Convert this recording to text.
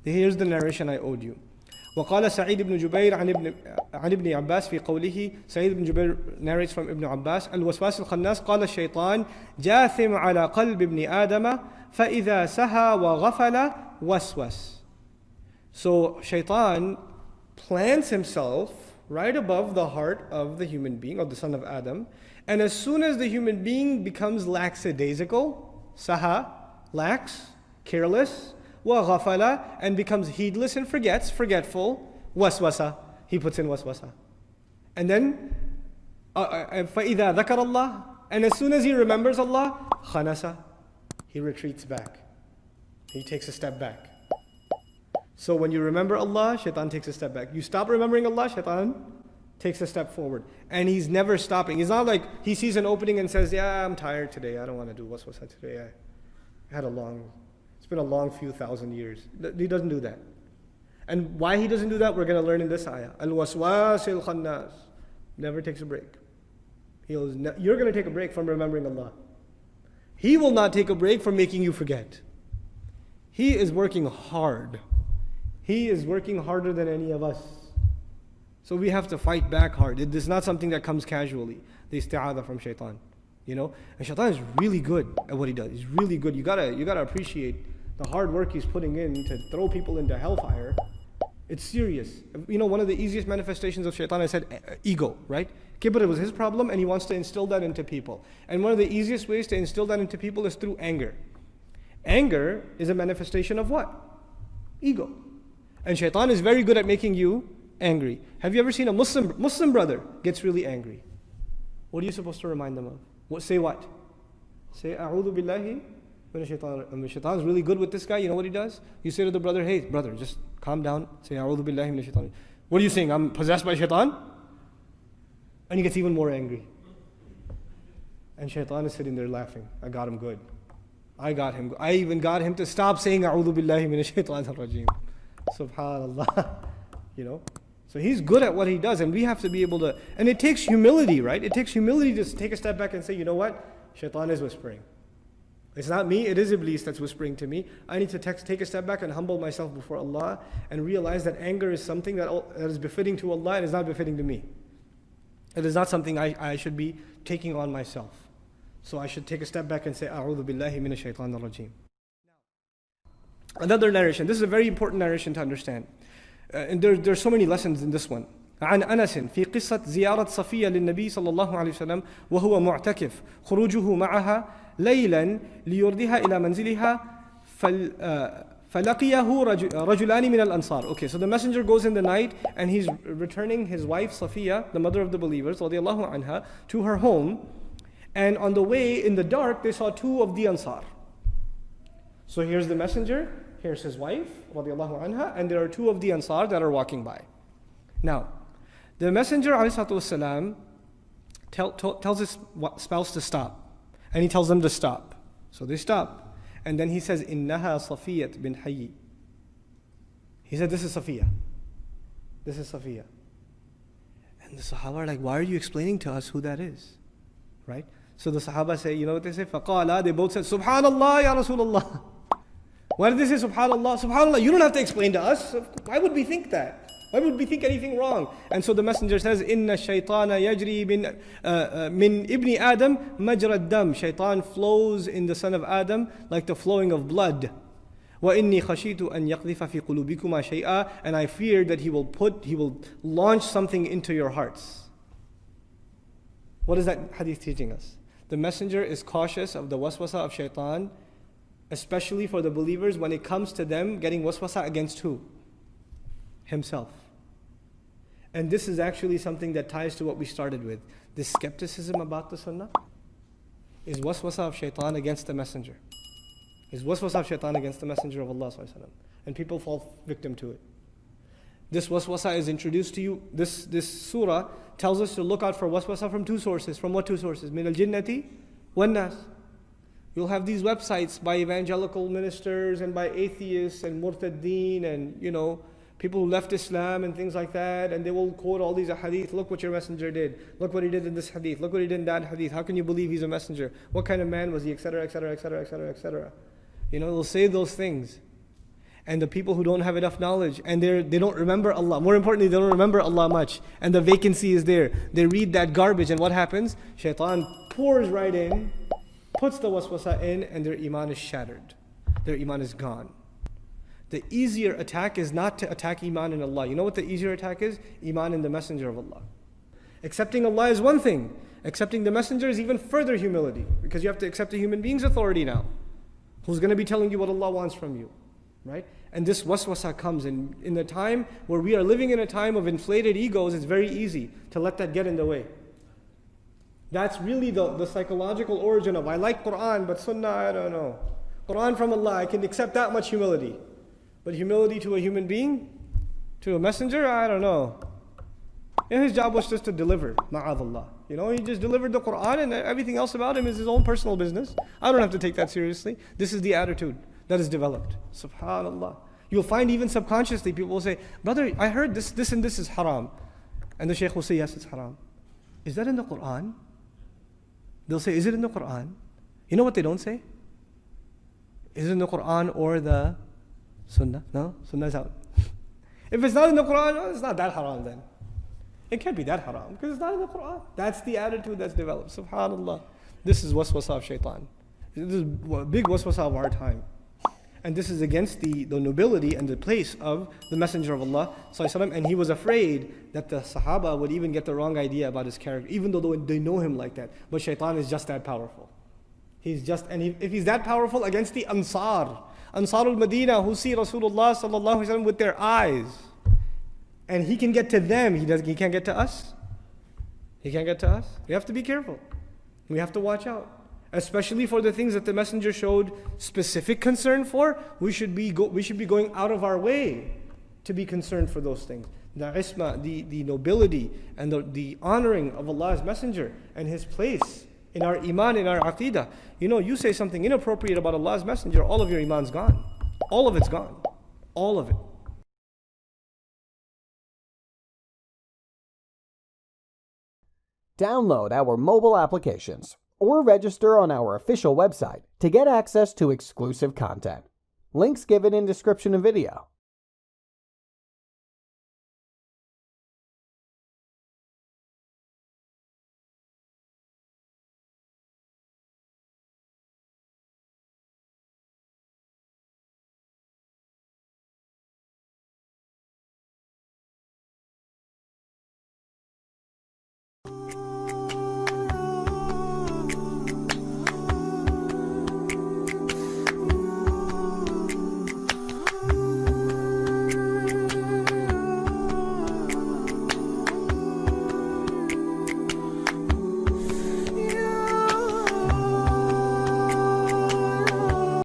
Here's the narration I owed you. وقال سعيد بن جبير عن ابن عباس في قوله. Sa'id ibn Jubair narrates from Ibn Abbas, الوسواس الخناس قال الشيطان جاثم على قلب ابن آدم فإذا سهى وغفل وسوس. So shaitan plants himself right above the heart of the human being, of the son of Adam, and as soon as the human being becomes lackadaisical, saha, lax, careless, wa ghafala, and becomes heedless and forgetful, waswasa, he puts in waswasa. And then, فَإِذَا ذَكَرَ اللَّهِ, and as soon as he remembers Allah, khanasa, he retreats back. He takes a step back. So when you remember Allah, shaitan takes a step back. You stop remembering Allah, shaitan takes a step forward. And he's never stopping. It's not like he sees an opening and says, yeah, I'm tired today. I don't want to do waswasa today. It's been a long few thousand years. He doesn't do that. And why he doesn't do that, we're going to learn in this ayah. Al-waswas al-khannas. Never takes a break. You're going to take a break from remembering Allah. He will not take a break from making you forget. He is working hard. He is working harder than any of us. So we have to fight back hard. It is not something that comes casually. The isti'adha from shaitan. And shaitan is really good at what he does. He's really good. You gotta appreciate the hard work he's putting in to throw people into hellfire. It's serious. One of the easiest manifestations of shaitan, I said, ego, right? Kibr was his problem and he wants to instill that into people. And one of the easiest ways to instill that into people is through anger. Anger is a manifestation of what? Ego. And shaitan is very good at making you angry. Have you ever seen a Muslim brother gets really angry? What are you supposed to remind them of? Say what? Say, A'udhu billahi min shaitan. When shaitan is really good with this guy, you know what he does? You say to the brother, hey brother, just calm down. Say, A'udhu billahi min shaitan. What are you saying? I'm possessed by shaitan? And he gets even more angry. And shaitan is sitting there laughing. I got him good. I got him. I even got him to stop saying, A'udhu billahi min shaitan al-rajim. Subhanallah. So he's good at what he does, and we have to be able to, and it takes humility, right? It takes humility to take a step back and say, you know what? Shaitan is whispering. It's not me, it is Iblis that's whispering to me. I need to take a step back and humble myself before Allah and realize that anger is something that is befitting to Allah and is not befitting to me. It is not something I should be taking on myself. So I should take a step back and say, A'udhu billahi minash shaitanir rajim. Another narration. This is a very important narration to understand. And there's so many lessons in this one. عن أنس في قصة زيارة صفية للنبي صلى الله عليه وسلم وهو معتكف خروجه معها ليلا ليردها إلى منزلها فلقيه رجلان من الأنصار. Okay, so the messenger goes in the night and he's returning his wife Safiya, the mother of the believers, رضي الله عنها, to her home. And on the way in the dark, they saw two of the Ansar. So here's the messenger, here's his wife, radiallahu anha, and there are two of the Ansar that are walking by. Now, the messenger, ﷺ, tells his spouse to stop. And he tells them to stop. So they stop. And then he says, إِنَّهَا صَفِيَّةٌ بِنْ حَيِّ. He said, this is Safiya. This is Safiya. And the Sahaba are like, why are you explaining to us who that is? Right? So the Sahaba say, you know what they say? فَقَالَا, they both said, Subhanallah ya Rasulullah. Why did they say Subhanallah? Subhanallah, you don't have to explain to us. Why would we think that? Why would we think anything wrong? And so the messenger says, Inna shaytana yajri min ibni Adam majra dam. Shaitan flows in the son of Adam like the flowing of blood. Wa inni khashitu an yaqdhifa fi qulubikuma shay'a. And I fear that he will launch something into your hearts. What is that hadith teaching us? The messenger is cautious of the waswasa of shaitan, especially for the believers when it comes to them getting waswasa against who? Himself. And this is actually something that ties to what we started with. This skepticism about the sunnah is waswasa of shaitan against the messenger. Is waswasa of shaitan against the messenger of Allah ﷺ. And people fall victim to it. This waswasa is introduced to you. This surah tells us to look out for waswasa from two sources. From what two sources? Min al-jinnati wan nas. You'll have these websites by evangelical ministers and by atheists and murtaddeen and, people who left Islam and things like that, and they will quote all these hadith. Look what your messenger did. Look what he did in this hadith. Look what he did in that hadith. How can you believe he's a messenger? What kind of man was he? Etc., etc., etc., etc., etc. They'll say those things. and the people who don't have enough knowledge, and they don't remember Allah. More importantly, they don't remember Allah much, and the vacancy is there. They read that garbage, and what happens? Shaitan pours right in, puts the waswasa in, and their iman is shattered. Their iman is gone. The easier attack is not to attack iman in Allah. You know what the easier attack is? Iman in the Messenger of Allah. Accepting Allah is one thing. Accepting the Messenger is even further humility, because you have to accept a human being's authority now, who's going to be telling you what Allah wants from you. Right? And this waswasa comes in the time where we are living in a time of inflated egos. It's very easy to let that get in the way. That's really the psychological origin of, I like Quran, but Sunnah, I don't know. Quran from Allah, I can accept that much humility. But humility to a human being, to a messenger, I don't know. And his job was just to deliver, ma'adallah. You know, he just delivered the Quran, and everything else about him is his own personal business. I don't have to take that seriously. This is the attitude that is developed. Subhanallah. You'll find even subconsciously people will say, brother, I heard this and this is haram. And the shaykh will say, yes, it's haram. Is that in the Quran? They'll say, is it in the Quran? You know what they don't say? Is it in the Quran or the Sunnah? No? Sunnah is out. If it's not in the Quran, it's not that haram then. It can't be that haram because it's not in the Quran. That's the attitude that's developed. Subhanallah. This is waswasa of shaitan. This is a big waswasa of our time. And this is against the nobility and the place of the Messenger of Allah ﷺ, and he was afraid that the Sahaba would even get the wrong idea about his character, even though they know him like that. But shaitan is just that powerful. If he's that powerful against the Ansarul Madinah, who see Rasulullah ﷺ with their eyes, and he can get to them, he can't get to us. He can't get to us. We have to be careful. We have to watch out. Especially for the things that the Messenger showed specific concern for, we should be going out of our way to be concerned for those things. The isma, the nobility, and the honoring of Allah's Messenger and His place in our iman, in our aqidah. You know, you say something inappropriate about Allah's Messenger, all of your iman's gone. All of it's gone. All of it. Download our mobile applications or register on our official website to get access to exclusive content. Links given in description of video.